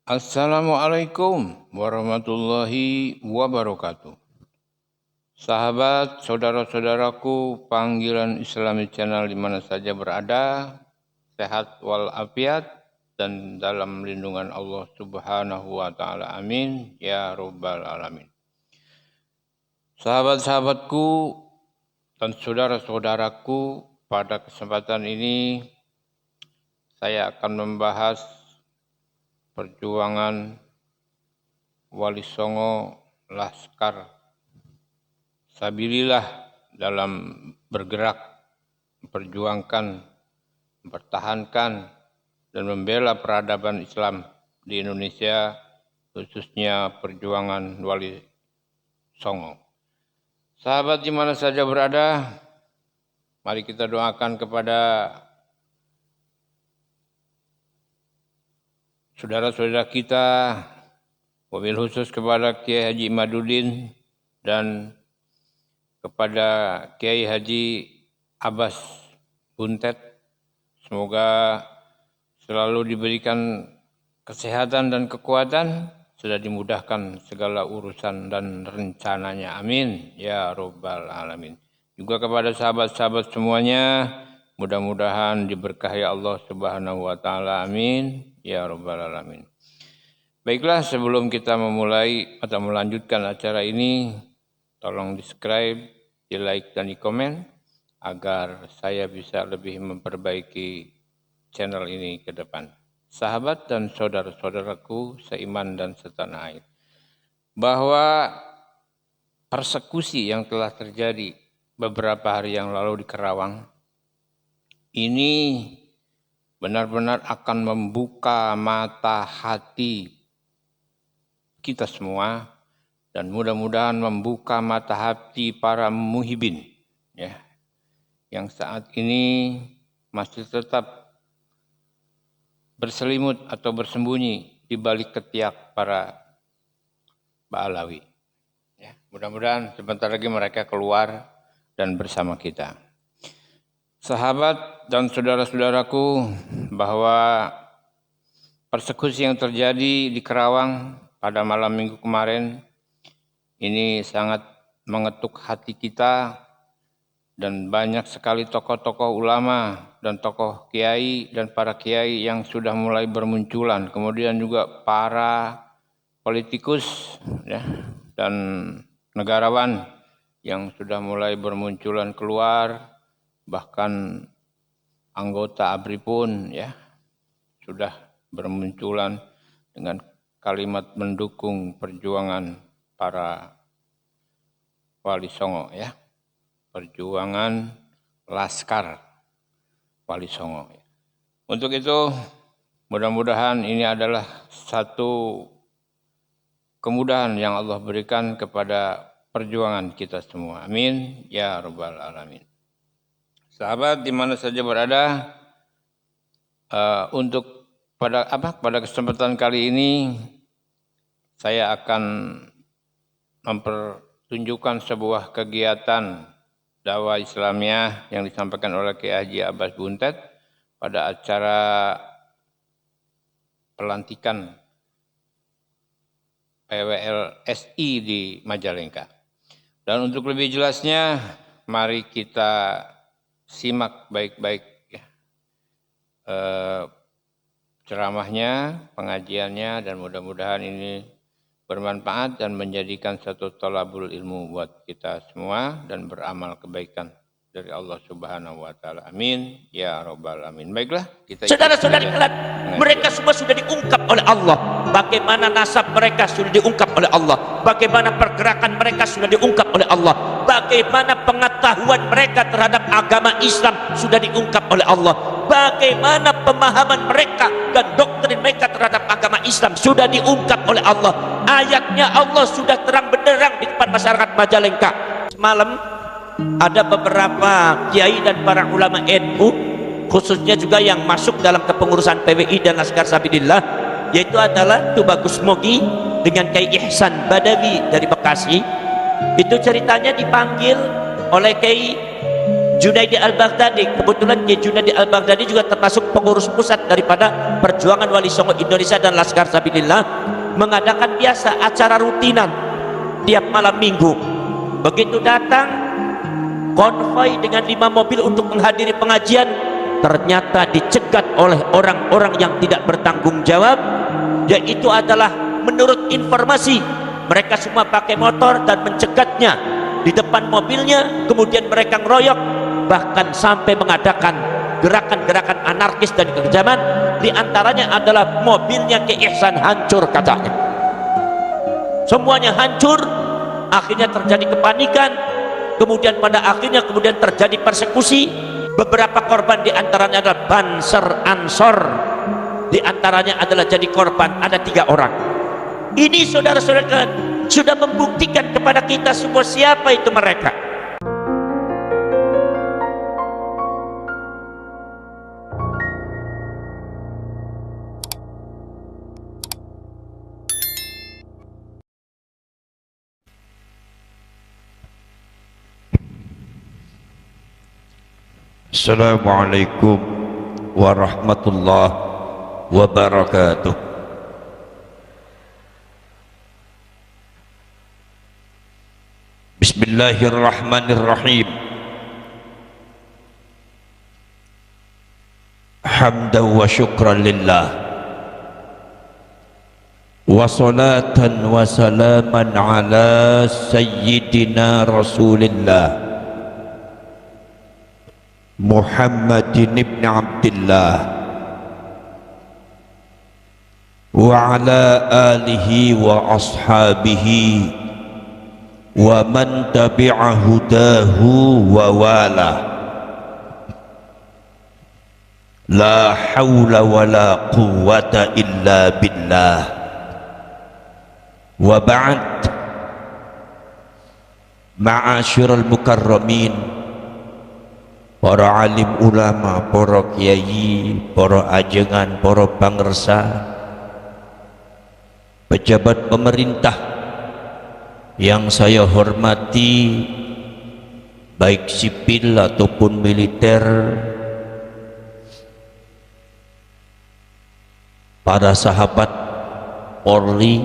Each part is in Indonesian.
Assalamualaikum warahmatullahi wabarakatuh. Sahabat, saudara-saudaraku, panggilan Islami Channel di mana saja berada, sehat walafiat dan dalam lindungan Allah Subhanahu wa taala. Amin ya rabbal alamin. Sahabat-sahabatku dan saudara-saudaraku, pada kesempatan ini saya akan membahas perjuangan Wali Songo Laskar Sabilillah dalam bergerak, memperjuangkan, mempertahankan, dan membela peradaban Islam di Indonesia, khususnya perjuangan Wali Songo. Sahabat di mana saja berada, mari kita doakan kepada saudara-saudara kita, wabil khusus kepada Kiai Haji Imaduddin dan kepada Kiai Haji Abbas Buntet. Semoga selalu diberikan kesehatan dan kekuatan, sudah dimudahkan segala urusan dan rencananya. Amin ya rabbal alamin. Juga kepada sahabat-sahabat semuanya, mudah-mudahan diberkahi Allah Subhanahu wa taala. Amin ya rabbal alamin. Baiklah, sebelum kita memulai atau melanjutkan acara ini, tolong di-subscribe, di-like dan di-komen agar saya bisa lebih memperbaiki channel ini ke depan. Sahabat dan saudara-saudaraku seiman dan setanah air, bahwa persekusi yang telah terjadi beberapa hari yang lalu di Karawang ini benar-benar akan membuka mata hati kita semua dan mudah-mudahan membuka mata hati para muhibin ya, yang saat ini masih tetap berselimut atau bersembunyi di balik ketiak para Ba'alawi. Ya, mudah-mudahan sebentar lagi mereka keluar dan bersama kita. Sahabat dan saudara-saudaraku, bahwa persekusi yang terjadi di Karawang pada malam minggu kemarin ini sangat mengetuk hati kita, dan banyak sekali tokoh-tokoh ulama dan tokoh kiai dan para kiai yang sudah mulai bermunculan, kemudian juga para politikus ya, dan negarawan yang sudah mulai bermunculan keluar, bahkan anggota ABRI pun ya sudah bermunculan dengan kalimat mendukung perjuangan para Wali Songo ya, perjuangan Laskar Wali Songo. Untuk itu mudah-mudahan ini adalah satu kemudahan yang Allah berikan kepada perjuangan kita semua. Amin ya rabbal alamin. Sahabat di mana saja berada, untuk pada kesempatan kali ini saya akan mempertunjukkan sebuah kegiatan dakwah Islamiyah yang disampaikan oleh Kiai Haji Abbas Buntet pada acara pelantikan PWLSI di Majalengka. Dan untuk lebih jelasnya, mari kita simak baik-baik ya, ceramahnya, pengajiannya, dan mudah-mudahan ini bermanfaat dan menjadikan satu thalabul ilmu buat kita semua dan beramal kebaikan dari Allah Subhanahu wa taala. Amin ya rabbal alamin. Baiklah, kita saudara-saudari kalian, mereka semua sudah diungkap oleh Allah. Bagaimana nasab mereka sudah diungkap oleh Allah. Bagaimana pergerakan mereka sudah diungkap oleh Allah. Bagaimana pengetahuan mereka terhadap agama Islam sudah diungkap oleh Allah. Bagaimana pemahaman mereka dan doktrin mereka terhadap agama Islam sudah diungkap oleh Allah. Ayatnya Allah sudah terang benderang di depan masyarakat Majalengka. Semalam ada beberapa kiai dan para ulama NU, khususnya juga yang masuk dalam kepengurusan PWI dan Laskar Sabilillah, yaitu adalah Tubagus Mogi dengan Kiai Ihsan Badawi dari Bekasi. Itu ceritanya dipanggil oleh Kiai Junaidi Al-Baghdadi. Kebetulan Kiai Junaidi Al-Baghdadi juga termasuk pengurus pusat daripada Perjuangan Wali Songo Indonesia dan Laskar Sabilillah, mengadakan biasa acara rutinan tiap malam minggu. Begitu datang konvoi dengan 5 mobil untuk menghadiri pengajian, ternyata dicegat oleh orang-orang yang tidak bertanggung jawab, yaitu adalah menurut informasi mereka semua pakai motor dan mencegatnya di depan mobilnya, kemudian mereka ngeroyok, bahkan sampai mengadakan gerakan-gerakan anarkis dan kekejaman. Di antaranya adalah mobilnya Ki Ihsan hancur katanya, semuanya hancur. Akhirnya terjadi kepanikan, kemudian pada akhirnya terjadi persekusi. Beberapa korban di antaranya adalah Banser Ansor, di antaranya adalah jadi korban ada 3 orang. Ini saudara-saudara sudah membuktikan kepada kita semua siapa itu mereka. Assalamualaikum warahmatullahi wabarakatuh. Bismillahirrahmanirrahim. Hamdan wa syukran lillah, wa salatan wa salaman ala sayyidina Rasulillah Muhammadin ibn Abdillah wa ala alihi wa ashabihi wa man tabi'a hudahu wa wala. La hawla wa la quwwata illa billah. Wa ba'd. Ma'asyiral mukarramin, para alim ulama, para kiai, para ajengan, para pangersa, pejabat pemerintah yang saya hormati, baik sipil ataupun militer, para sahabat Polri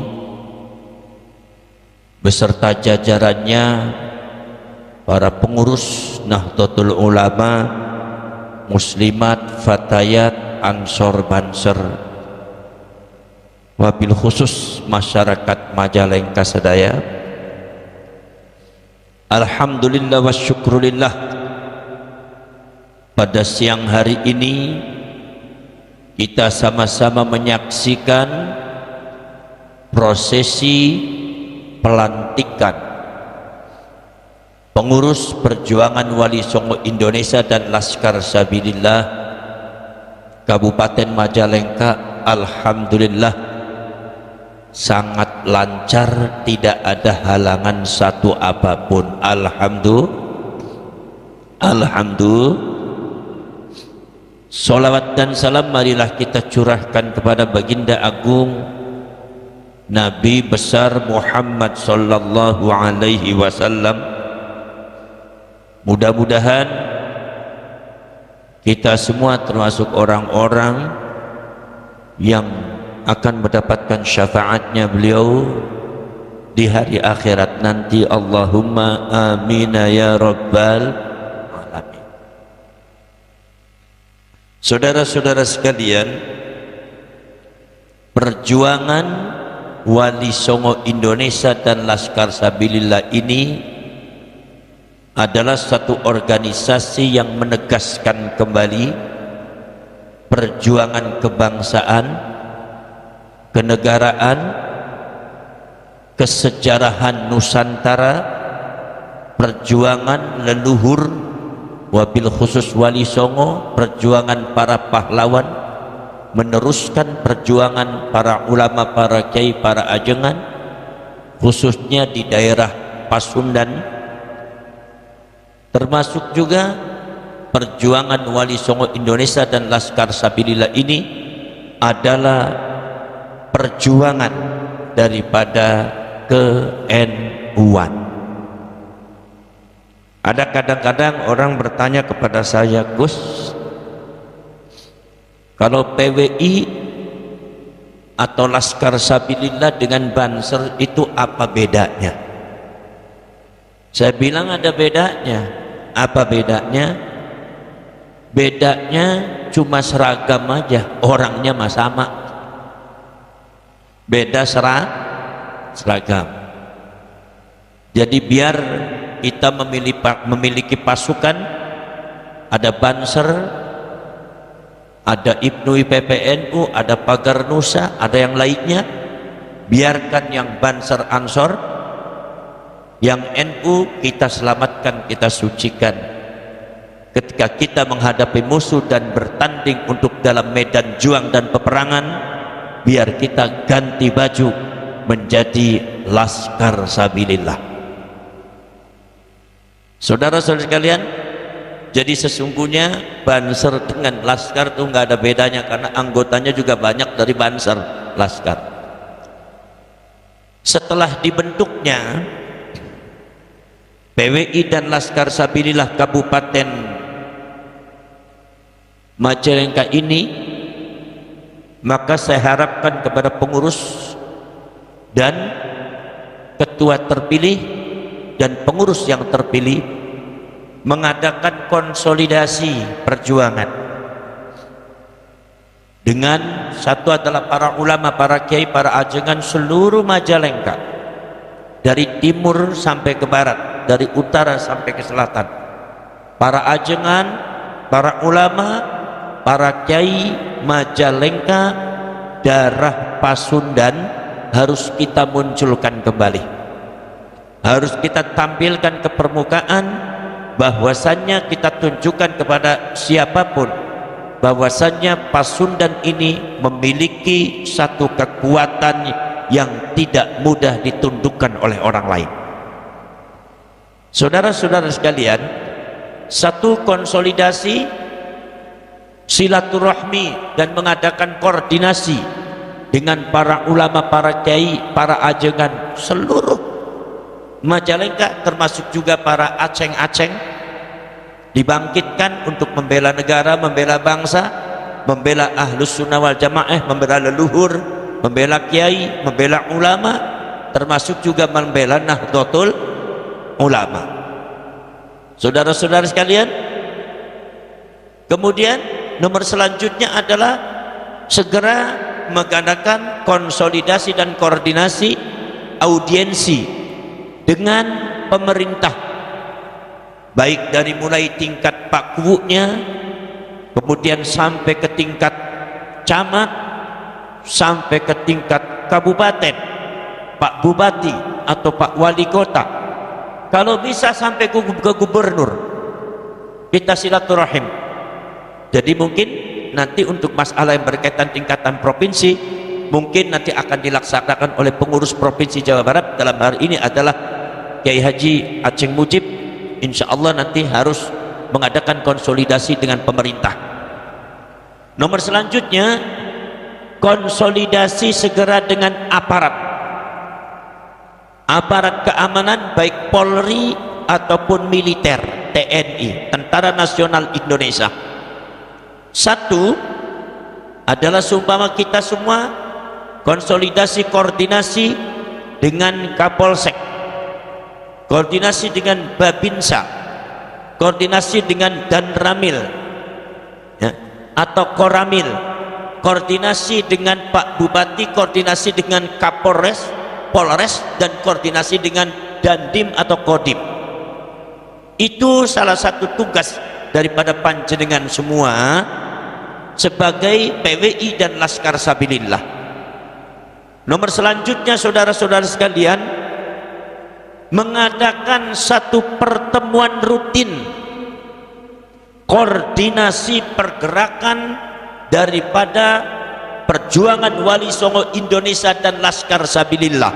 beserta jajarannya, para pengurus Nahdlatul Ulama, muslimat, fatayat, ansor, banser, wabil khusus masyarakat Majalengka sedaya. Alhamdulillah wa syukrulillah, pada siang hari ini kita sama-sama menyaksikan prosesi pelantikan pengurus Perjuangan Wali Songo Indonesia dan Laskar Sabilillah Kabupaten Majalengka. Alhamdulillah sangat lancar, tidak ada halangan satu apapun. Alhamdulillah. Salawat dan salam marilah kita curahkan kepada baginda agung Nabi besar Muhammad sallallahu alaihi wasallam. Mudah-mudahan kita semua termasuk orang-orang yang akan mendapatkan syafaatnya beliau di hari akhirat nanti. Allahumma amin ya rabbal alamin. Saudara-saudara sekalian, Perjuangan Wali Songo Indonesia dan Laskar Sabilillah ini adalah satu organisasi yang menegaskan kembali perjuangan kebangsaan, kenegaraan, kesejarahan Nusantara, perjuangan leluhur, wabil khusus Wali Songo, perjuangan para pahlawan, meneruskan perjuangan para ulama, para kiai, para ajengan, khususnya di daerah Pasundan, termasuk juga perjuangan Wali Songo Indonesia dan Laskar Sabilillah ini adalah perjuangan daripada ke-NU-an. Ada kadang-kadang orang bertanya kepada saya, Gus, kalau PWI atau Laskar Sabilillah dengan Banser itu apa bedanya? Saya bilang ada bedanya. Apa bedanya? Bedanya cuma seragam aja, orangnya mah sama. Beda seragam. Jadi biar kita memiliki pasukan, ada Banser, ada Ibnu PPNU, ada Pagar Nusa, ada yang lainnya. Biarkan yang Banser Ansor, yang NU kita selamatkan, kita sucikan. Ketika kita menghadapi musuh dan bertanding untuk dalam medan juang dan peperangan, biar kita ganti baju menjadi Laskar Sabilillah. Saudara-saudara sekalian, jadi sesungguhnya Banser dengan Laskar itu nggak ada bedanya, karena anggotanya juga banyak dari Banser Laskar. Setelah dibentuknya PWI dan Laskar Sabilillah Kabupaten Majalengka ini, maka saya harapkan kepada pengurus dan ketua terpilih dan pengurus yang terpilih mengadakan konsolidasi perjuangan dengan satu adalah para ulama, para kiai, para ajengan seluruh Majalengka, dari timur sampai ke barat, dari utara sampai ke selatan. Para ajengan, para ulama, para kiai Majalengka, darah Pasundan harus kita munculkan kembali, harus kita tampilkan ke permukaan, bahwasannya kita tunjukkan kepada siapapun bahwasannya Pasundan ini memiliki satu kekuatan yang tidak mudah ditundukkan oleh orang lain. Saudara-saudara sekalian, satu konsolidasi, silaturahmi dan mengadakan koordinasi dengan para ulama, para kiai, para ajengan seluruh Majalengka, termasuk juga para aceng-aceng, dibangkitkan untuk membela negara, membela bangsa, membela Ahlus Sunnah wal Jamaah, membela leluhur, membela kiai, membela ulama, termasuk juga membela Nahdlatul Ulama. Saudara-saudara sekalian, kemudian nomor selanjutnya adalah segera mengadakan konsolidasi dan koordinasi audiensi dengan pemerintah, baik dari mulai tingkat pakvunya, kemudian sampai ke tingkat camat, sampai ke tingkat kabupaten, Pak Bupati atau Pak Wali Kota, kalau bisa sampai ke gubernur, kita silaturahim. Jadi mungkin nanti untuk masalah yang berkaitan tingkatan provinsi, mungkin nanti akan dilaksanakan oleh pengurus provinsi Jawa Barat. Dalam hari ini adalah Kiai Haji Aceh Mujib, insya Allah nanti harus mengadakan konsolidasi dengan pemerintah. Nomor selanjutnya, konsolidasi segera dengan aparat keamanan, baik Polri ataupun militer, TNI, Tentara Nasional Indonesia. Satu adalah seumpama kita semua konsolidasi, koordinasi dengan Kapolsek, koordinasi dengan Babinsa, koordinasi dengan Danramil, ya, atau Koramil, koordinasi dengan Pak Bupati, koordinasi dengan Kapolres, Polres, dan koordinasi dengan Dandim atau Kodim. Itu salah satu tugas daripada panjenengan semua sebagai PWI dan Laskar Sabilillah. Nomor selanjutnya, saudara-saudara sekalian, mengadakan satu pertemuan rutin koordinasi pergerakan daripada perjuangan Wali Songo Indonesia dan Laskar Sabilillah.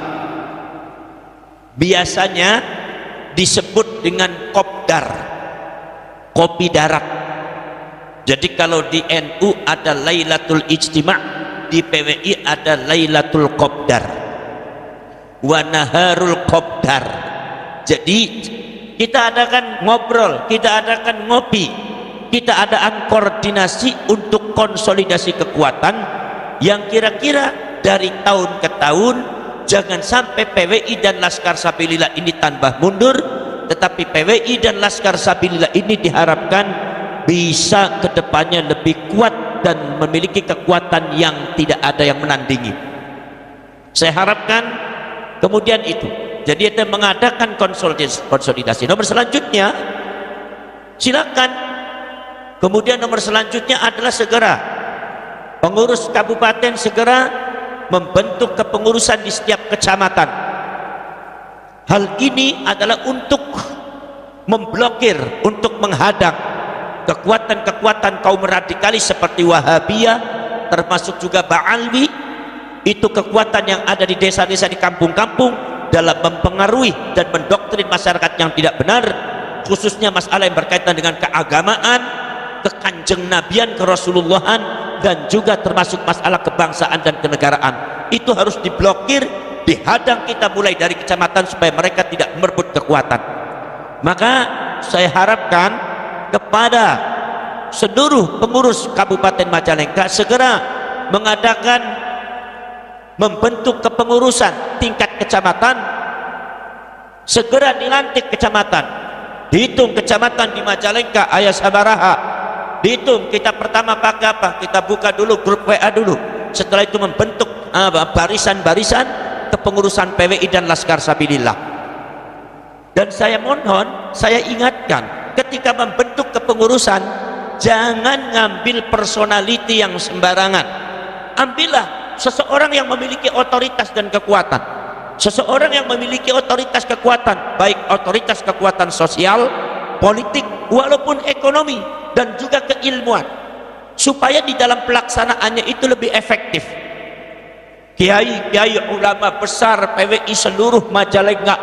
Biasanya disebut dengan Kopdar, kopi darat. Jadi kalau di NU ada Lailatul Ijtima', di PWI ada Lailatul Kopdar wa Naharul Kopdar. Jadi kita adakan ngobrol, kita adakan ngopi, kita adakan koordinasi untuk konsolidasi kekuatan yang kira-kira dari tahun ke tahun jangan sampai PWI dan Laskar Sabilillah ini tambah mundur, tetapi PWI dan Laskar Sabilillah ini diharapkan bisa kedepannya lebih kuat dan memiliki kekuatan yang tidak ada yang menandingi. Saya harapkan kemudian itu, jadi kita mengadakan konsolidasi. Nomor selanjutnya silakan. Kemudian nomor selanjutnya adalah segera pengurus kabupaten segera membentuk kepengurusan di setiap kecamatan. Hal ini adalah untuk memblokir, untuk menghadang kekuatan-kekuatan kaum radikalis seperti Wahabiyah, termasuk juga Ba'alwi. Itu kekuatan yang ada di desa-desa, di kampung-kampung, dalam mempengaruhi dan mendoktrin masyarakat yang tidak benar, khususnya masalah yang berkaitan dengan keagamaan, kekanjeng nabian, kerasulullahan, dan juga termasuk masalah kebangsaan dan kenegaraan. Itu harus diblokir, dihadang kita mulai dari kecamatan supaya mereka tidak merebut kekuatan. Maka saya harapkan kepada seluruh pengurus Kabupaten Majalengka segera mengadakan membentuk kepengurusan tingkat kecamatan, segera dilantik kecamatan, dihitung kecamatan di Majalengka aya sabaraha, dihitung kita pertama pakai apa, kita buka dulu grup WA dulu, setelah itu membentuk barisan-barisan kepengurusan PWI dan Laskar Sabilillah. Dan saya mohon, saya ingatkan, ketika membentuk kepengurusan jangan ngambil personality yang sembarangan, ambillah seseorang yang memiliki otoritas dan kekuatan, seseorang yang memiliki otoritas kekuatan, baik otoritas kekuatan sosial, politik, walaupun ekonomi, dan juga keilmuan, supaya di dalam pelaksanaannya itu lebih efektif. Kiai-kiai ulama besar PWI seluruh Majalengka,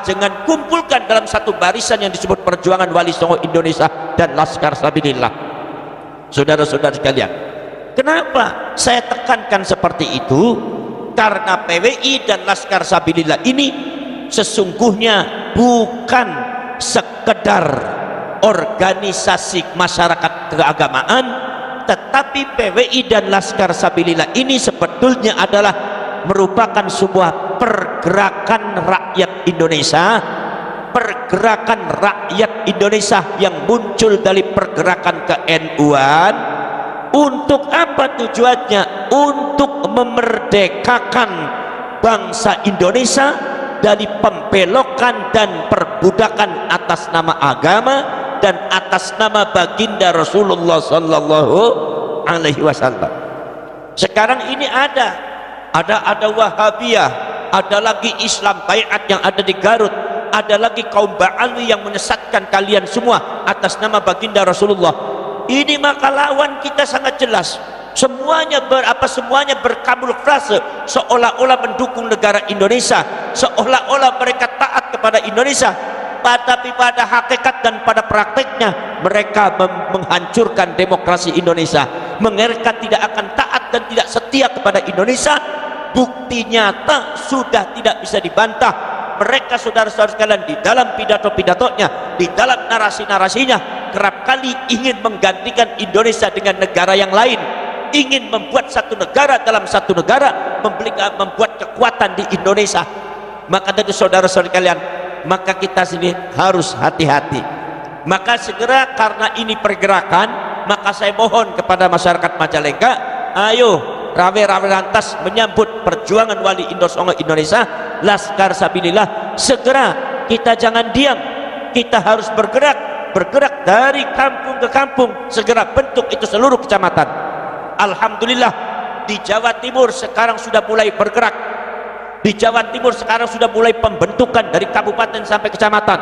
jangan kumpulkan dalam satu barisan yang disebut Perjuangan Wali Songo Indonesia dan Laskar Sabilillah. Saudara-saudara sekalian, kenapa saya tekankan seperti itu? Karena PWI dan Laskar Sabilillah ini sesungguhnya bukan sekedar organisasi masyarakat keagamaan, tetapi PWI dan Laskar Sabilillah ini sebetulnya adalah merupakan sebuah pergerakan rakyat Indonesia, pergerakan rakyat Indonesia yang muncul dari pergerakan ke-NU-an. Untuk apa tujuannya? Untuk memerdekakan bangsa Indonesia dari pembelokan dan perbudakan atas nama agama dan atas nama baginda Rasulullah sallallahu alaihi wasallam. Sekarang ini ada Wahabiyah, ada lagi Islam Baiat yang ada di Garut, ada lagi kaum Ba'alwi yang menyesatkan kalian semua atas nama baginda Rasulullah. Ini maka lawan kita sangat jelas, semuanya berkamuflase seolah-olah mendukung negara Indonesia, seolah-olah mereka taat kepada Indonesia, tapi pada hakikat dan pada prakteknya mereka menghancurkan demokrasi Indonesia. Mereka tidak akan taat dan tidak setia kepada Indonesia. Bukti nyata sudah tidak bisa dibantah. Mereka saudara-saudara sekalian di dalam pidato-pidatonya, di dalam narasi-narasinya kerap kali ingin menggantikan Indonesia dengan negara yang lain, ingin membuat satu negara dalam satu negara, membuat kekuatan di Indonesia. Maka dari saudara-saudara sekalian, maka kita sini harus hati-hati. Maka segera, karena ini pergerakan, maka saya mohon kepada masyarakat Majalengka, ayo rawe-rawe lantas menyambut perjuangan Wali Songo Indonesia, Laskar Sabilillah. Segera, kita jangan diam, kita harus bergerak dari kampung ke kampung, segera bentuk itu seluruh kecamatan. Alhamdulillah di Jawa Timur sekarang sudah mulai bergerak, di Jawa Timur sekarang sudah mulai pembentukan dari kabupaten sampai kecamatan,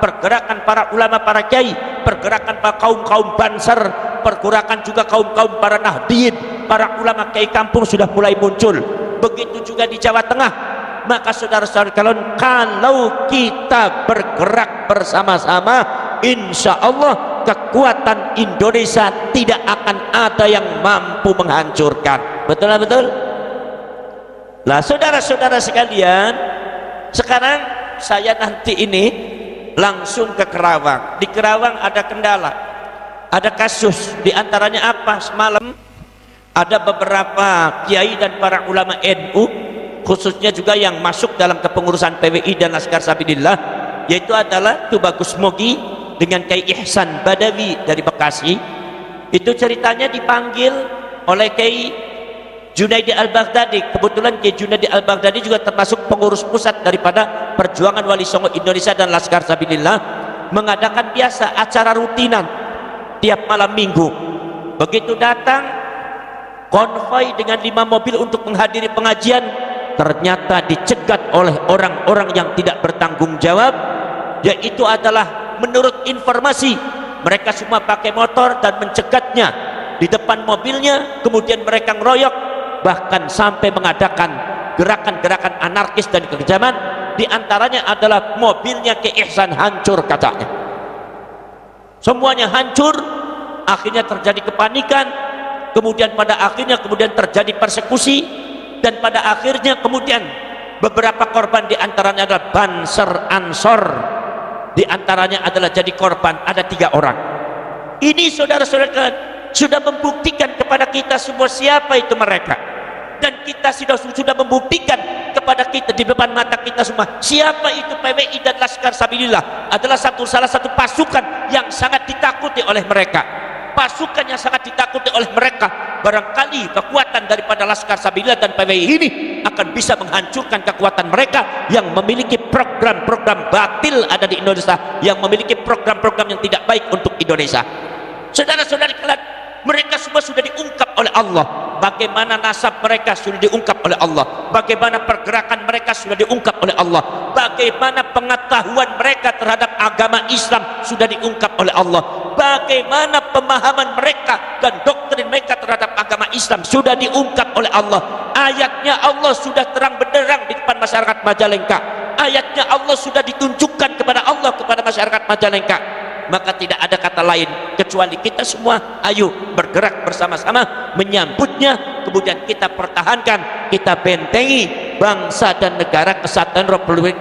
pergerakan para ulama, para kiai, pergerakan para kaum-kaum Banser, pergerakan juga kaum-kaum para Nahdien, para ulama kiai kampung sudah mulai muncul. Begitu juga di Jawa Tengah. Maka saudara-saudara kalau kita bergerak bersama-sama, insya Allah kekuatan Indonesia tidak akan ada yang mampu menghancurkan. Betul? Lah saudara-saudara sekalian, sekarang saya nanti ini langsung ke Kerawang. Di Kerawang ada kendala, ada kasus. Di antaranya apa? Semalam ada beberapa kiai dan para ulama NU, khususnya juga yang masuk dalam kepengurusan PWI dan Laskar Sabilillah, yaitu adalah Tubagus Mogi dengan Kiai Ihsan Badawi dari Bekasi. Itu ceritanya dipanggil oleh Kiai Junaidi Al-Baghdadi. Kebetulan Kiai Junaidi Al-Baghdadi juga termasuk pengurus pusat daripada Perjuangan Wali Songo Indonesia dan Laskar Sabilillah, mengadakan biasa acara rutinan tiap malam minggu. Begitu datang konvoi dengan 5 mobil untuk menghadiri pengajian, ternyata dicegat oleh orang-orang yang tidak bertanggung jawab, yaitu adalah menurut informasi mereka semua pakai motor dan mencegatnya di depan mobilnya, kemudian mereka ngeroyok, bahkan sampai mengadakan gerakan-gerakan anarkis dan kekejaman. Di antaranya adalah mobilnya Ki Ihsan hancur katanya, semuanya hancur. Akhirnya terjadi kepanikan, kemudian pada akhirnya terjadi persekusi, dan pada akhirnya kemudian beberapa korban di antaranya adalah Banser Ansor, di antaranya adalah jadi korban, ada 3 orang. Ini saudara-saudara sudah membuktikan kepada kita semua siapa itu mereka, dan kita sudah membuktikan kepada kita di depan mata kita semua siapa itu PWI dan Laskar Sabilillah adalah salah satu pasukan yang sangat ditakuti oleh mereka, pasukan yang sangat ditakuti oleh mereka. Barangkali kekuatan daripada Laskar Sabilillah dan PWI ini akan bisa menghancurkan kekuatan mereka yang memiliki program-program batil ada di Indonesia, yang memiliki program-program yang tidak baik untuk Indonesia. Saudara-saudari kalian, mereka semua sudah diungkap oleh Allah. Bagaimana nasab mereka sudah diungkap oleh Allah, bagaimana pergerakan mereka sudah diungkap oleh Allah, bagaimana pengetahuan mereka terhadap agama Islam sudah diungkap oleh Allah, bagaimana pemahaman mereka dan doktrin mereka terhadap agama Islam sudah diungkap oleh Allah. Ayatnya Allah sudah terang benderang di depan masyarakat Majalengka, ayatnya Allah sudah ditunjukkan kepada Allah kepada masyarakat Majalengka. Maka tidak ada kata lain kecuali kita semua ayo bergerak bersama-sama menyambutnya, kemudian kita pertahankan, kita bentengi bangsa dan negara kesatuan Republik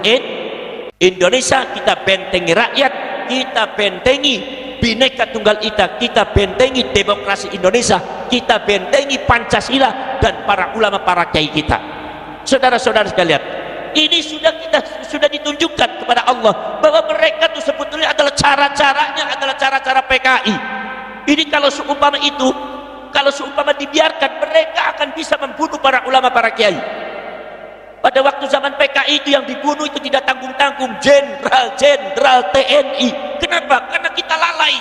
Indonesia, kita bentengi rakyat, kita bentengi Bhinneka Tunggal Ika, kita bentengi demokrasi Indonesia, kita bentengi Pancasila dan para ulama, para kiai kita. Saudara-saudara sekalian, ini sudah ditunjukkan kepada Allah bahwa mereka itu sebetulnya adalah cara-caranya adalah cara-cara PKI. Ini kalau seumpama dibiarkan, mereka akan bisa membunuh para ulama, para kiai. Pada waktu zaman PKI itu yang dibunuh itu tidak tanggung-tanggung jenderal TNI. Kenapa? Karena kita lalai.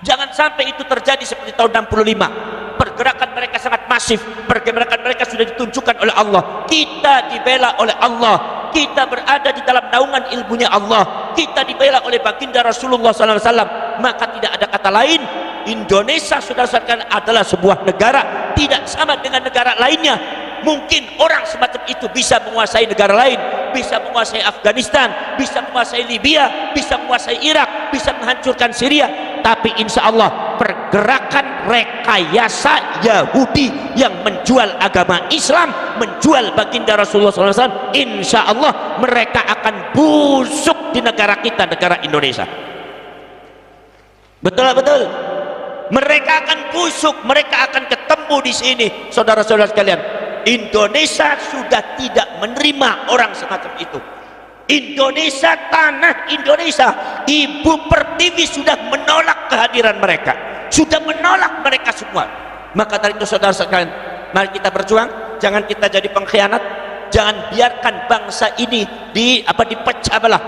Jangan sampai itu terjadi seperti tahun 65. Pergerakan mereka sangat masif, pergerakan mereka sudah ditunjukkan oleh Allah, kita dibela oleh Allah, kita berada di dalam naungan ilmunya Allah, kita dibela oleh baginda Rasulullah SAW. Maka tidak ada kata lain, Indonesia saudara-saudara adalah sebuah negara, tidak sama dengan negara lainnya. Mungkin orang semacam itu bisa menguasai negara lain, bisa menguasai Afghanistan, bisa menguasai Libya, bisa menguasai Irak, bisa menghancurkan Syria. Tapi insya Allah pergerakan rekayasa Yahudi yang menjual agama Islam, menjual baginda Rasulullah SAW, insya Allah mereka akan busuk di negara kita, negara Indonesia. Betul-betul mereka akan busuk, mereka akan ketemu di sini. Saudara-saudara sekalian, Indonesia sudah tidak menerima orang semacam itu. Indonesia, tanah Indonesia, Ibu Pertiwi sudah menolak kehadiran mereka, sudah menolak mereka semua. Maka dari itu saudara sekalian, mari kita berjuang, jangan kita jadi pengkhianat, jangan biarkan bangsa ini dipecah belah.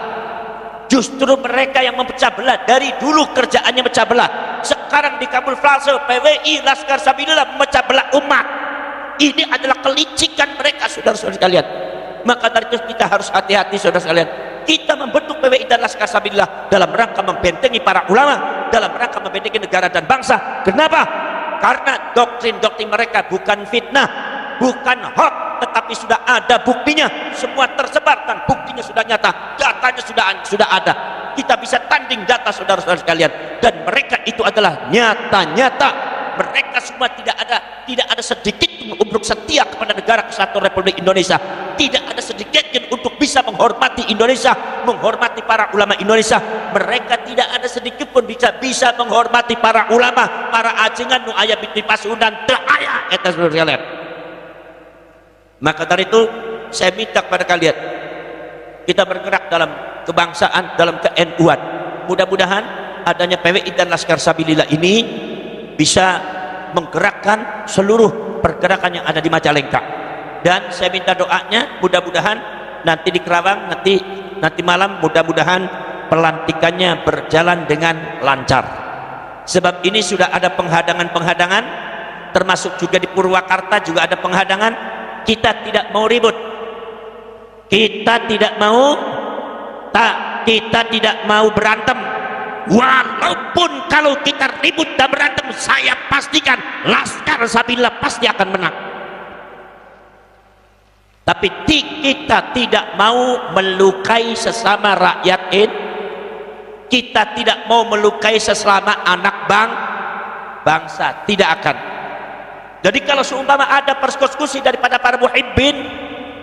Justru mereka yang memecah belah, dari dulu kerjaannya pecah belah, sekarang dikamuflase PWI, Laskar Sabilillah memecah belah umat. Ini adalah kelicikan mereka, saudara-saudara sekalian. Maka dari itu kita harus hati-hati, saudara sekalian. Kita membentuk PWI dan Laskar Sabilillah dalam rangka membentengi para ulama, dalam rangka membentengi negara dan bangsa. Kenapa? Karena doktrin-doktrin mereka bukan fitnah, bukan hoax, tetapi sudah ada buktinya, semua tersebar dan buktinya sudah nyata, datanya sudah ada. Kita bisa tanding data, saudara-saudara sekalian, dan mereka itu adalah nyata-nyata. Mereka semua tidak ada sedikit pun untuk setia kepada negara kesatuan Republik Indonesia, tidak ada sedikit pun untuk bisa menghormati Indonesia, menghormati para ulama Indonesia. Mereka tidak ada sedikit pun bisa menghormati para ulama, para ajengan nu aya di Pasundan, teu aya eta sekalian. Maka dari itu saya minta kepada kalian, kita bergerak dalam kebangsaan, dalam ke-NU-an. Mudah-mudahan adanya PWI dan Laskar Sabilillah ini bisa menggerakkan seluruh pergerakan yang ada di Majalengka. Dan saya minta doanya, mudah-mudahan nanti di Kerawang, nanti malam mudah-mudahan pelantikannya berjalan dengan lancar. Sebab ini sudah ada penghadangan-penghadangan, termasuk juga di Purwakarta juga ada penghadangan. Kita tidak mau ribut, kita tidak mau berantem. Walaupun kalau kita ribut dan berantem, saya pastikan Laskar Sabilillah pasti akan menang. Tapi kita tidak mau melukai sesama rakyat ini. Kita tidak mau melukai sesama anak bangsa, tidak akan. Jadi kalau seumpama ada persekusi daripada para muhibbin,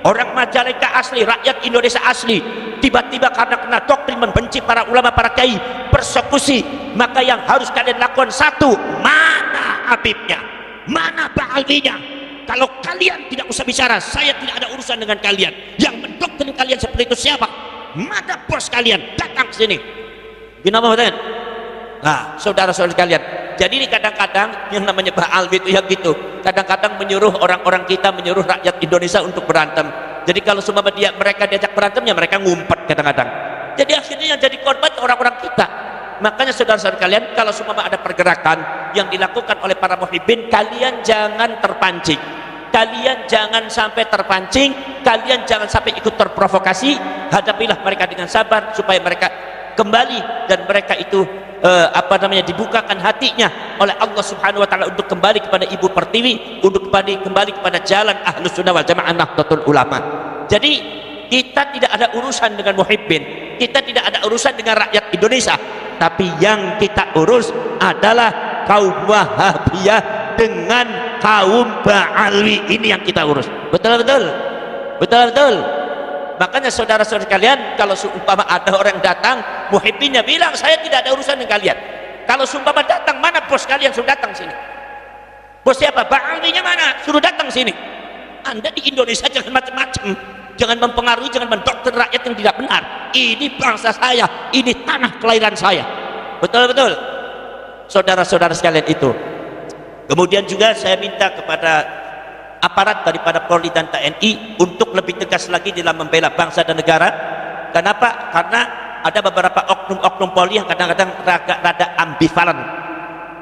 orang Majalengka asli, rakyat Indonesia asli, tiba-tiba karena kena doktrin membenci para ulama, para kiai, persekusi, maka yang harus kalian lakukan satu, mana Habibnya, mana Ba'alwinya. Kalau kalian tidak usah bicara, saya tidak ada urusan dengan kalian. Yang mendoktrin kalian seperti itu siapa? Mana bos kalian? Datang ke sini. Gimana betul? Nah, saudara-saudara kalian, jadi ini kadang-kadang yang namanya Ba'alwi itu ya gitu. Kadang-kadang menyuruh orang-orang kita, menyuruh rakyat Indonesia untuk berantem. Jadi kalau semua mereka diajak berantem, ya mereka ngumpet kadang-kadang. Jadi akhirnya yang jadi korban orang-orang kita. Makanya saudara-saudara kalian, kalau semua ada pergerakan yang dilakukan oleh para muhibbin, kalian jangan terpancing. Kalian jangan sampai terpancing, kalian jangan sampai ikut terprovokasi. Hadapilah mereka dengan sabar supaya mereka kembali dan mereka itu dibukakan hatinya oleh Allah Subhanahu wa taala untuk kembali kepada Ibu Pertiwi, untuk kembali kepada jalan Ahlus Sunnah wal Jamaah Nahdlatul Ulama. Jadi kita tidak ada urusan dengan muhibbin, kita tidak ada urusan dengan rakyat Indonesia, tapi yang kita urus adalah kaum Wahabiyah dengan kaum Ba'alwi. Ini yang kita urus. Betul. Makanya saudara-saudara kalian, kalau seumpama ada orang datang, muhibbinnya bilang saya tidak ada urusan dengan kalian. Kalau seumpama datang, mana bos kalian, suruh datang sini. Bos siapa? Ba'alwinya mana? Suruh datang sini. Anda di Indonesia jangan macam-macam, jangan mempengaruhi, jangan mendoktrin rakyat yang tidak benar. Ini bangsa saya, ini tanah kelahiran saya. Betul. Saudara-saudara sekalian itu. Kemudian juga saya minta kepada aparat daripada Polri dan TNI untuk lebih tegas lagi dalam membela bangsa dan negara. Kenapa? Karena ada beberapa oknum-oknum Polri yang kadang-kadang rada ambivalen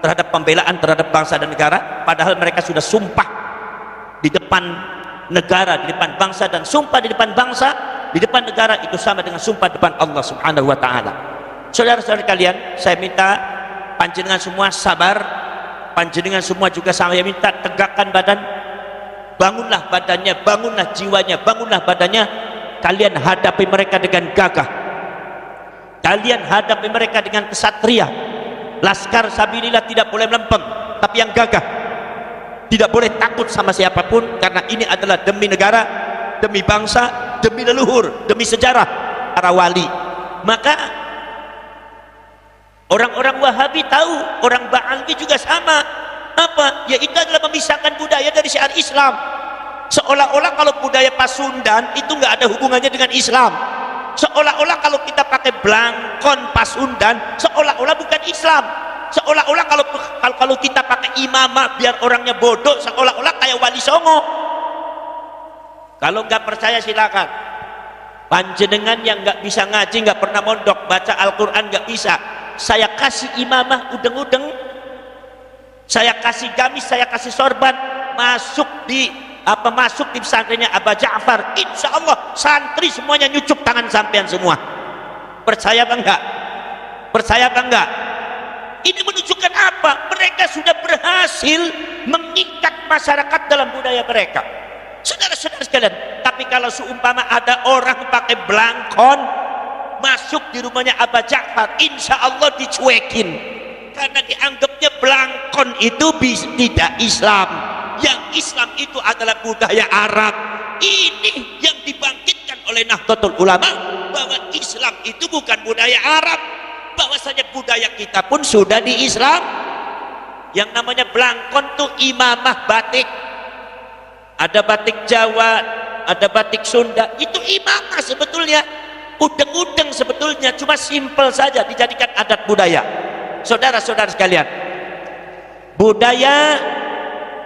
terhadap pembelaan terhadap bangsa dan negara, padahal mereka sudah sumpah di depan negara, di depan bangsa, dan sumpah di depan bangsa, di depan negara itu sama dengan sumpah di depan Allah Subhanahu wa taala. Saudara-saudara kalian, saya minta panjenengan semua sabar, panjenengan semua juga saya minta tegakkan badan. Bangunlah badannya, bangunlah jiwanya, bangunlah badannya. Kalian hadapi mereka dengan gagah, kalian hadapi mereka dengan kesatria. Laskar Sabilillah tidak boleh melempem, tapi yang gagah. Tidak boleh takut sama siapapun, karena ini adalah demi negara, demi bangsa, demi leluhur, demi sejarah para wali. Maka orang-orang Wahabi tahu, orang Ba'alwi juga sama. Apa? Ya itu adalah memisahkan budaya dari syiar Islam. Seolah-olah kalau budaya Pasundan itu nggak ada hubungannya dengan Islam. Seolah-olah kalau kita pakai blangkon Pasundan, seolah-olah bukan Islam. Seolah-olah kalau kita pakai imamah biar orangnya bodoh, seolah-olah kayak Wali Songo. Kalau nggak percaya silakan. Panjenengan yang nggak bisa ngaji, nggak pernah mondok, baca Al-Quran nggak bisa, saya kasih imamah udeng-udeng, saya kasih gamis, saya kasih sorban, masuk di pesantrennya Aba Ja'far, insya Allah santri semuanya nyucuk tangan sampean semua. Percaya apa enggak? Percaya apa enggak? Ini menunjukkan apa? Mereka sudah berhasil mengikat masyarakat dalam budaya mereka. Saudara-saudara sekalian, tapi kalau seumpama ada orang pakai blangkon masuk di rumahnya Aba Ja'far, insya Allah dicuekin, karena dianggapnya blangkon itu tidak Islam. Yang Islam itu adalah budaya Arab. Ini yang dibangkitkan oleh Nahdlatul Ulama bahwa Islam itu bukan budaya Arab, bahwasanya budaya kita pun sudah di Islam. Yang namanya belangkon tuh imamah batik, ada batik Jawa, ada batik Sunda, itu imamah sebetulnya, udeng-udeng sebetulnya, cuma simpel saja dijadikan adat budaya. Saudara-saudara sekalian, budaya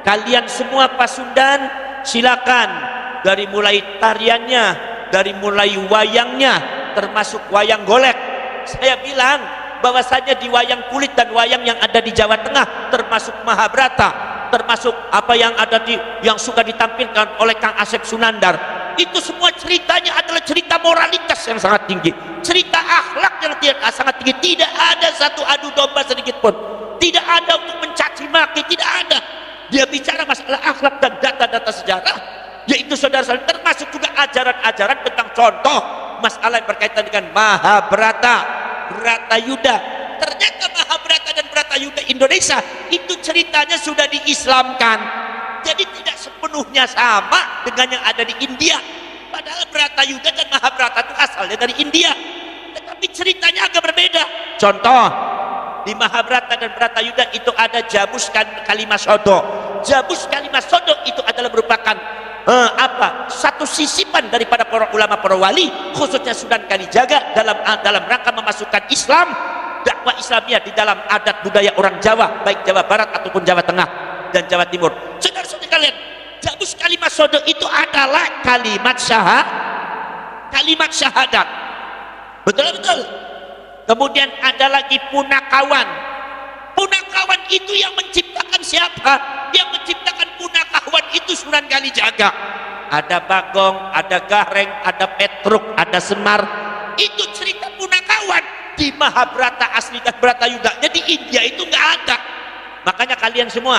kalian semua Pasundan, silakan, dari mulai tariannya, dari mulai wayangnya, termasuk wayang golek. Saya bilang bahwasanya di wayang kulit dan wayang yang ada di Jawa Tengah, termasuk Mahabharata, termasuk apa yang ada yang suka ditampilkan oleh Kang Asep Sunandar, itu semua ceritanya adalah cerita moralitas yang sangat tinggi, cerita akhlak yang sangat tinggi. Tidak ada satu adu domba sedikit pun, tidak ada untuk mencaci maki, tidak ada. Dia bicara masalah akhlak dan data-data sejarah, yaitu saudara-saudara, termasuk juga ajaran-ajaran tentang contoh masalah yang berkaitan dengan Mahabharata, Bratayuda. Ternyata Mahabharata dan Bratayuda Indonesia itu ceritanya sudah diislamkan, jadi tidak sepenuhnya sama dengan yang ada di India. Padahal Bratayuda dan Mahabharata itu asalnya dari India, tetapi ceritanya agak berbeda. Contoh, di Mahabharata dan Bratayuda itu ada Jabus Kalimasodo. Jabus Kalimasodo itu adalah merupakan satu sisipan daripada para ulama, para wali, khususnya Sunan Kalijaga dalam rangka memasukkan Islam, dakwah Islamiyah di dalam adat budaya orang Jawa, baik Jawa Barat ataupun Jawa Tengah dan Jawa Timur. Saudara-saudara kalian, Jabus Kalimasodo itu adalah kalimat syahadat. Betul-betul. Kemudian ada lagi Punakawan. Punakawan itu yang menciptakan siapa? Yang menciptakan Punakawan itu Sunan Kalijaga. Ada Bagong, ada Gareng, ada Petruk, ada Semar. Itu cerita Punakawan. Di Mahabharata asli dan Bratayuda, jadi India itu nggak ada. Makanya kalian semua,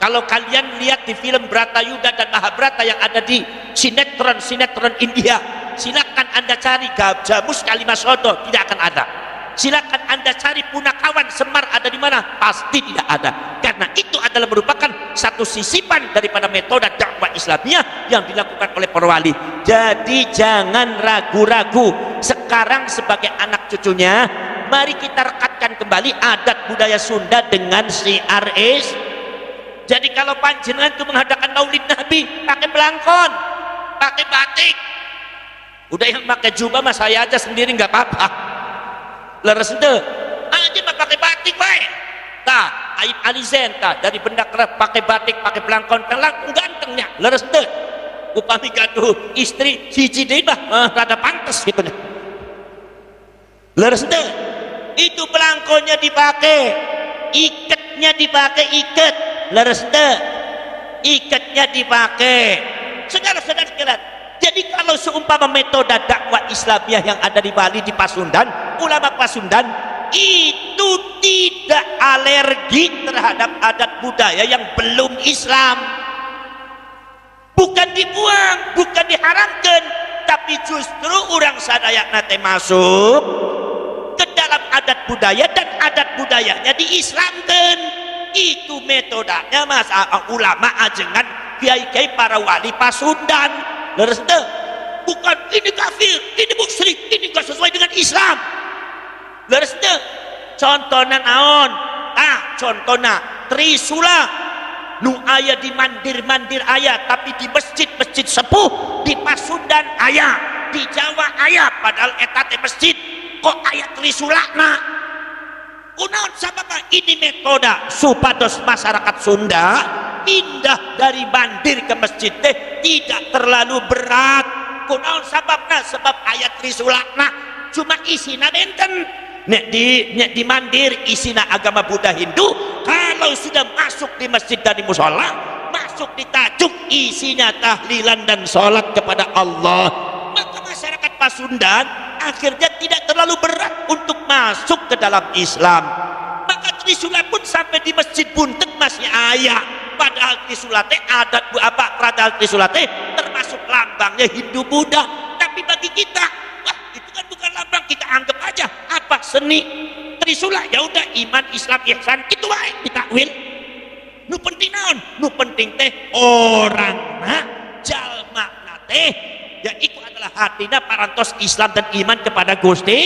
kalau kalian lihat di film Bratayuda dan Mahabharata yang ada di sinetron India, silakan Anda cari Jabus Kalimasodo, tidak akan ada. Silakan Anda cari Punakawan, Semar ada di mana? Pasti tidak ada. Karena itu adalah merupakan satu sisipan daripada metode dakwah Islamiyah yang dilakukan oleh para wali. Jadi jangan ragu-ragu. Sekarang sebagai anak cucunya, mari kita rekatkan kembali adat budaya Sunda dengan syiar Islam. Jadi kalau panjenengan itu mengadakan Maulid Nabi pakai belangkon, pakai batik, udah yang pakai jubah mah saya aja sendiri nggak apa-apa. Leres ente aja mah pakai batik baik. Tah, Aib Alizen tah dari benda kerap pakai batik, pakai belangkon, langkung gantengnya. Leres ente. Upami gaduh istri siji deui mah rada pantes gitu nya. Leres ente. Itu belangkonnya dipakai, ikatnya dipakai ikat. Leres ente. Ikatnya dipakai. Saudara-saudara sekalian, jadi kalau seumpama metode dakwah Islamiyah yang ada di Bali, di Pasundan, ulama Pasundan itu tidak alergi terhadap adat budaya yang belum Islam. Bukan dibuang, bukan diharamkan, tapi justru orang sadaya nate masuk ke dalam adat budaya dan adat budayanya diislamkan. Itu metodenya mas ulama ajengan kiai-kiai para wali Pasundan. Leres ente. Bukan ini kafir, ini musyrik, ini gak sesuai dengan Islam. Leres ente. Contohna naon? Contohna Trisula nu aya di mandir-mandir aya, tapi di masjid-masjid sepuh di Pasundan aya, di Jawa aya, padahal eta teh masjid kok aya Trisulana. Kunaon sababna? Ini metode supados masyarakat Sunda pindah dari mandir ke masjid teh tidak terlalu berat. Kunaon sababna? Sebab ayat Trisulana cuma isina benten. Nek di mandir isina agama Buddha Hindu. Kalau sudah masuk di masjid dan di musola, masuk di tajuk isinya tahlilan dan sholat kepada Allah, maka masyarakat Pasundan akhirnya tidak terlalu berat untuk masuk ke dalam Islam. Maka Trisula pun sampai di masjid Buntet masih ayah. Padahal Trisula teh adat padahal Trisula teh termasuk lambangnya Hindu Buddha. Tapi bagi kita, wah itu kan bukan lambang, kita anggap aja apa seni Trisula, ya udah iman Islam ihsan gitu wae ditakwil. Nu penting naon? Nu penting teh orangna jalma teh ya itu adalah hatina parantos Islam dan iman kepada Gusti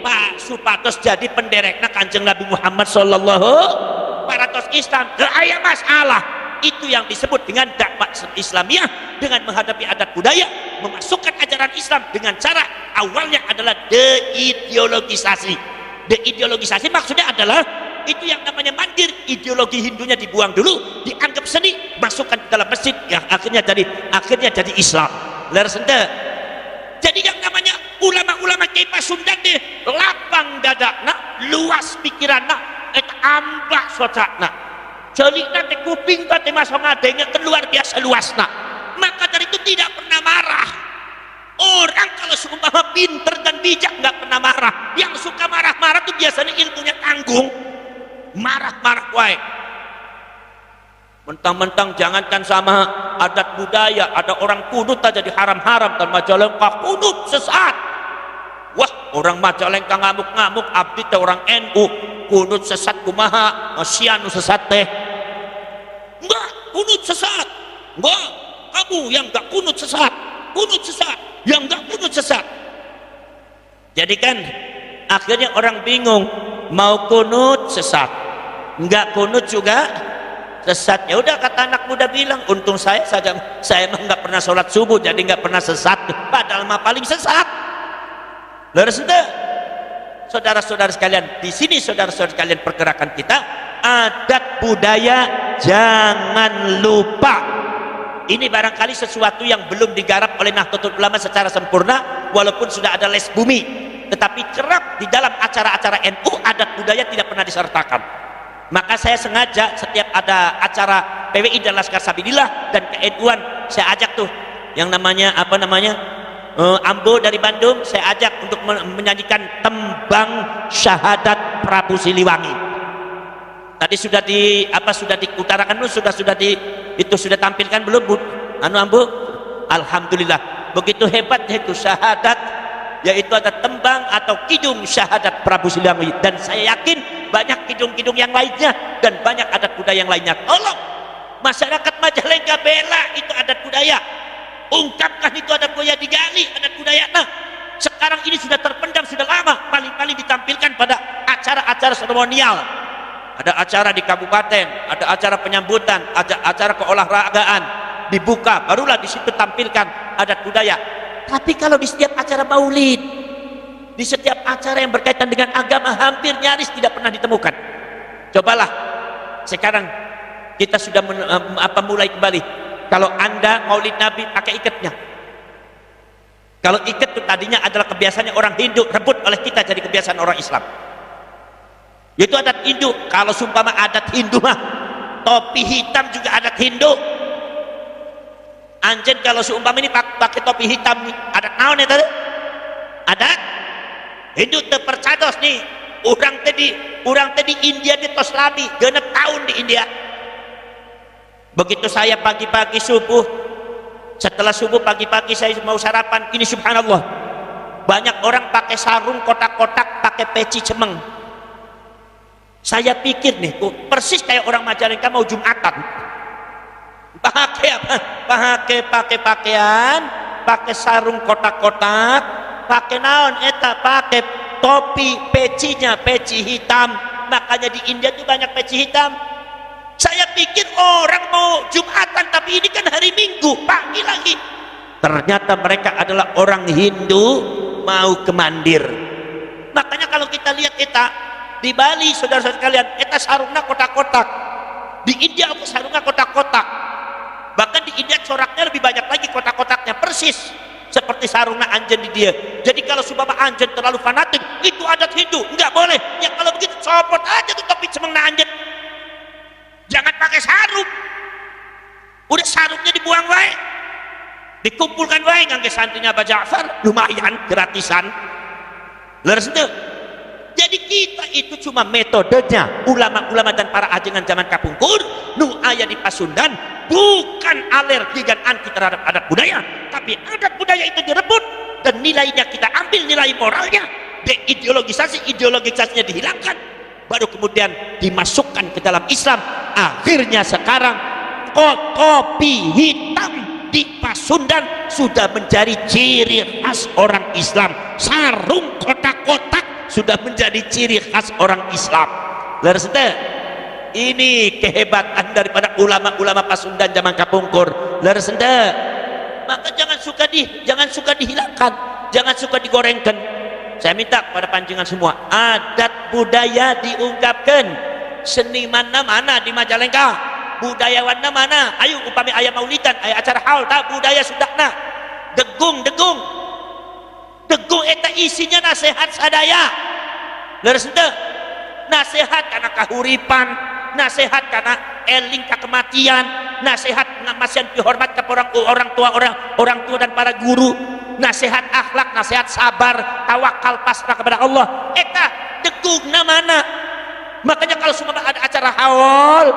Pak supados jadi penderekna Kanjeng Nabi Muhammad sallallahu parantos Islam. Aya masalah itu yang disebut dengan dakwah Islamiyah, dengan menghadapi adat budaya, memasukkan ajaran Islam dengan cara awalnya adalah deideologisasi. Deideologisasi maksudnya adalah itu yang namanya mandir, ideologi Hindunya dibuang dulu, dianggap seni, masukkan ke dalam masjid, yang akhirnya jadi Islam. Leres ente. Jadi yang namanya ulama-ulama Kiai Pasundan deh lapang dadakna, luas pikiranna, eta ambak socakna. Celikna teh kuping teh masuk ngadenge luar biasa luasna. Maka dari itu tidak pernah marah. Orang kalau seumpama pinter dan bijak nggak pernah marah. Yang suka marah-marah tuh biasanya ilmunya tanggung. Marah-marah wae. Mentang-mentang jangankan sama adat budaya, ada orang kunut aja di haram-haram dan Majalengka kunut sesat. Wah, orang Majalengka ngamuk-ngamuk, abdi teh orang NU kunut sesat kumaha, sianu sesat teh. Enggak, kunut sesat. Enggak, kamu yang enggak kunut sesat. Kunut sesat, yang enggak kunut sesat. Jadi kan akhirnya orang bingung, mau kunut sesat, enggak kunut juga sesat. Ya udah, kata anak muda bilang, untung saya emang nggak pernah sholat subuh jadi nggak pernah sesat, padahal mah paling sesat. Lalu sudah, saudara-saudara sekalian, di sini saudara-saudara sekalian, pergerakan kita adat budaya jangan lupa. Ini barangkali sesuatu yang belum digarap oleh Nahdlatul Ulama secara sempurna, walaupun sudah ada les bumi, tetapi kerap di dalam acara-acara NU adat budaya tidak pernah disertakan. Maka saya sengaja setiap ada acara PWI dan Laskar Sabilillah dan ke-NU-an, saya ajak tuh yang namanya Ambo dari Bandung, saya ajak untuk menyanyikan tembang syahadat Prabu Siliwangi. Tadi sudah diutarakan belum? Sudah tampilkan belum, Bu? Ambo? Alhamdulillah. Begitu hebat itu syahadat, yaitu ada tembang atau kidung syahadat Prabu Siliwangi, dan saya yakin banyak kidung-kidung yang lainnya dan banyak adat budaya yang lainnya. Tolong masyarakat Majalengka bela itu adat budaya, ungkapkan itu adat budaya, digali adat budaya. Nah, sekarang ini sudah terpendam sudah lama, paling-paling ditampilkan pada acara-acara seremonial. Ada acara di kabupaten, ada acara penyambutan, ada acara keolahragaan, dibuka, barulah di situ tampilkan adat budaya. Tapi kalau di setiap acara maulid, di setiap acara yang berkaitan dengan agama, hampir nyaris tidak pernah ditemukan. Cobalah sekarang kita sudah mulai kembali. Kalau Anda maulid Nabi pakai ikatnya, kalau ikat itu tadinya adalah kebiasaannya orang Hindu, rebut oleh kita jadi kebiasaan orang Islam. Itu adat Hindu. Kalau sumpama adat Hindu mah topi hitam juga adat Hindu. Anjen kalau seumpama ini pakai topi hitam nih, adat naon ya tadi? Adat Hindu terpercados nih. Orang tadi India di tos lami, genep tahun di India. Begitu saya pagi-pagi subuh, setelah subuh pagi-pagi saya mau sarapan, ini subhanallah, banyak orang pakai sarung kotak-kotak, pakai peci cemeng. Saya pikir nih, persis kayak orang Majalengka mau Jumatan. Pakai apa? Pakai pakaian, pakai sarung kotak-kotak, pakai naon eta, pakai topi, pecinya peci hitam. Makanya di India tuh banyak peci hitam. Saya pikir orang mau Jumatan, tapi ini kan hari Minggu, pagi lagi. Ternyata mereka adalah orang Hindu mau ke mandir. Makanya kalau kita lihat eta di Bali, saudara-saudara sekalian, eta sarungna kotak-kotak. Di India aku sarungna kotak-kotak. Bahkan di India coraknya lebih banyak lagi kotak-kotaknya, persis seperti sarungna anjen di dia. Jadi kalau subama anjen terlalu fanatik, itu adat Hindu, enggak boleh. Ya kalau begitu copot aja tuh topi cemengna anjen. Jangan pakai sarung. Udah sarungnya dibuang wae. Dikumpulkan wae ngangge santrinya Aba Ja'far, lumayan gratisan. Leres itu. Jadi kita itu cuma metodenya ulama-ulama dan para ajengan zaman kapungkur nu aya di Pasundan, bukan alergi dan anti terhadap adat budaya, tapi adat budaya itu direbut dan nilainya kita ambil, nilai moralnya, ideologisasinya dihilangkan, baru kemudian dimasukkan ke dalam Islam. Akhirnya sekarang topi hitam di Pasundan sudah menjadi ciri khas orang Islam. Sarung kotak-kotak sudah menjadi ciri khas orang Islam. Leres teu? Ini kehebatan daripada ulama-ulama Pasundan zaman kapungkur. Leres teu? Maka jangan suka dihilangkan, jangan suka digorengkan. Saya minta kepada panjenengan semua, adat budaya diungkapkan. Seniman mana di Majalengka, budayawan mana? Ayo upami aya maulidan, aya acara haul, tak budaya sudahna. Degung eta isinya nasihat sadaya. Leres teu? Nasihat karena kahuripan, nasihat karena eling ka kematian, nasihat ngamasian dihormat ke orang tua dan para guru, nasihat akhlak, nasihat sabar, tawakal, pasrah kepada Allah. Eta degungna mana? Makanya kalau semua ada acara haul,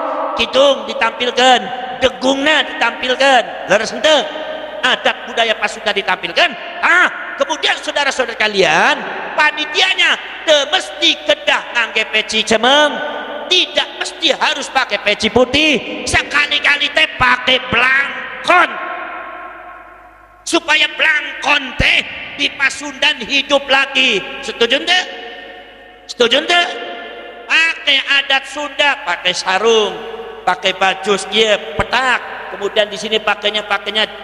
kidung ditampilkan, degungna ditampilkan. Leres henteu? Adat budaya Pasundan ditampilkan. Kemudian saudara-saudara kalian, panitianya teu mesti kedah ngangge peci cemeng, tidak mesti harus pakai peci putih, sekali-kali teh pakai blangkon, supaya blangkon teh di Pasundan hidup lagi. Setuju ente? Setuju ente? Pakai adat Sunda, pakai sarung, pakai baju petak, kemudian di sini pakainya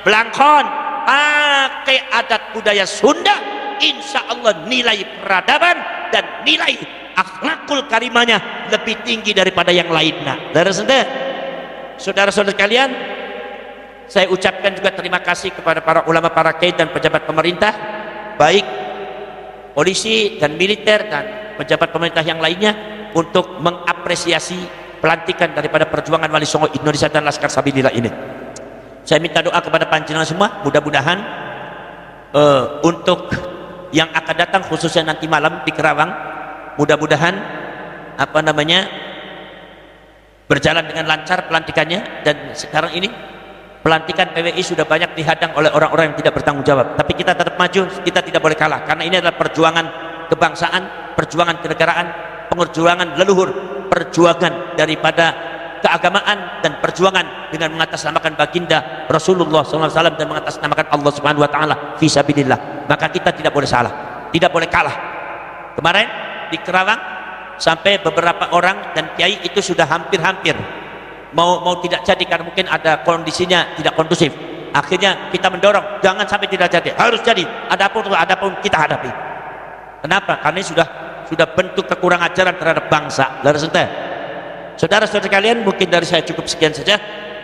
blangkon, pakai adat budaya Sunda. Insya Allah nilai peradaban dan nilai akhlakul karimahnya lebih tinggi daripada yang lainnya. Saudara-saudara kalian, saya ucapkan juga terima kasih kepada para ulama, para kiai dan pejabat pemerintah, baik polisi dan militer dan pejabat pemerintah yang lainnya, untuk mengapresiasi pelantikan daripada perjuangan Wali Songo Indonesia dan Laskar Sabilillah ini. Saya minta doa kepada panjenengan semua, mudah-mudahan untuk yang akan datang, khususnya nanti malam di Kerawang, mudah-mudahan berjalan dengan lancar pelantikannya. Dan sekarang ini pelantikan PWI sudah banyak dihadang oleh orang-orang yang tidak bertanggung jawab, tapi kita tetap maju, kita tidak boleh kalah, karena ini adalah perjuangan kebangsaan, perjuangan kenegaraan, perjuangan leluhur, perjuangan daripada keagamaan, dan perjuangan dengan mengatasnamakan baginda Rasulullah SAW dan mengatasnamakan Allah Subhanahu Wa Taala fi sabilillah. Maka kita tidak boleh salah, tidak boleh kalah. Kemarin di Kerawang sampai beberapa orang dan kiai itu sudah hampir mau tidak jadi karena mungkin ada kondisinya tidak kondusif. Akhirnya kita mendorong jangan sampai tidak jadi, harus jadi, adapun kita hadapi. Kenapa? Karena ini sudah bentuk kekurang ajaran terhadap bangsa. Saudara-saudara kalian, mungkin dari saya cukup sekian saja.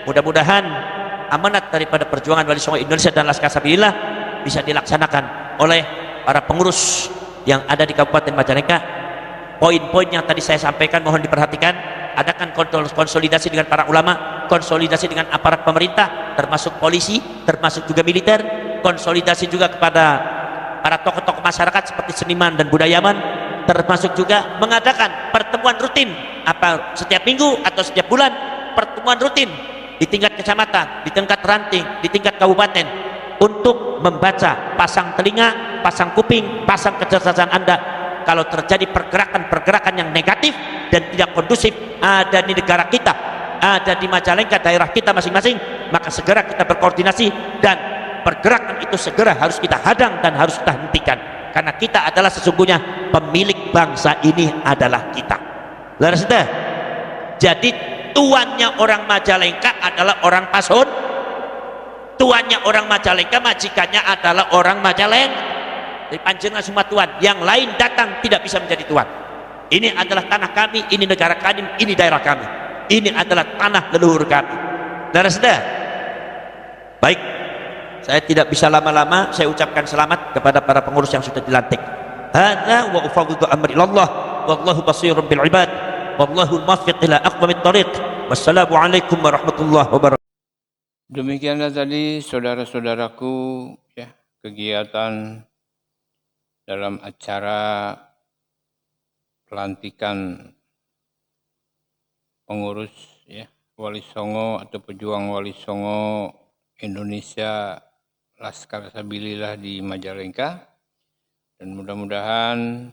Mudah-mudahan amanat daripada perjuangan Wali Songo Indonesia dan Laskar Sabilillah bisa dilaksanakan oleh para pengurus yang ada di Kabupaten Majalengka. Poin-poin yang tadi saya sampaikan mohon diperhatikan. Adakan konsolidasi dengan para ulama, konsolidasi dengan aparat pemerintah, termasuk polisi, termasuk juga militer, konsolidasi juga kepada para tokoh-tokoh masyarakat seperti seniman dan budayawan, termasuk juga mengadakan pertemuan rutin setiap minggu atau setiap bulan, pertemuan rutin di tingkat kecamatan, di tingkat ranting, di tingkat kabupaten, untuk membaca, pasang telinga, pasang kuping, pasang kecerdasan Anda. Kalau terjadi pergerakan-pergerakan yang negatif dan tidak kondusif ada di negara kita, ada di Majalengka, daerah kita masing-masing, maka segera kita berkoordinasi dan pergerakan itu segera harus kita hadang dan harus kita hentikan. Karena kita adalah sesungguhnya pemilik bangsa ini adalah kita. Jadi tuannya orang Majalengka adalah orang Pasun, tuannya orang Majalengka, majikannya adalah orang Majalengka. Dari panjenengan semua tuan, yang lain datang tidak bisa menjadi tuan. Ini adalah tanah kami, ini negara kami, ini daerah kami, ini adalah tanah leluhur kami. Baik, saya tidak bisa lama-lama, saya ucapkan selamat kepada para pengurus yang sudah dilantik. Hadza wa ufawwidu amri ilallah wallahu basirun bil ibad wallahu muwaffiq ila aqwamit thariq. Wassalamualaikum warahmatullahi wabarakatuh. Demikianlah tadi saudara-saudaraku, ya, kegiatan dalam acara pelantikan pengurus, ya, Wali Songo atau pejuang Wali Songo Indonesia Laskar Sabilillah di Majalengka, dan mudah-mudahan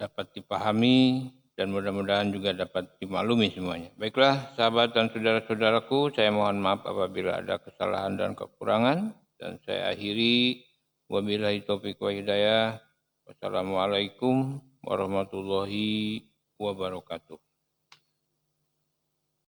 dapat dipahami dan mudah-mudahan juga dapat dimaklumi semuanya. Baiklah, sahabat dan saudara-saudaraku, saya mohon maaf apabila ada kesalahan dan kekurangan, dan saya akhiri wabillahi taufiq wa hidayah. Wassalamualaikum warahmatullahi wabarakatuh.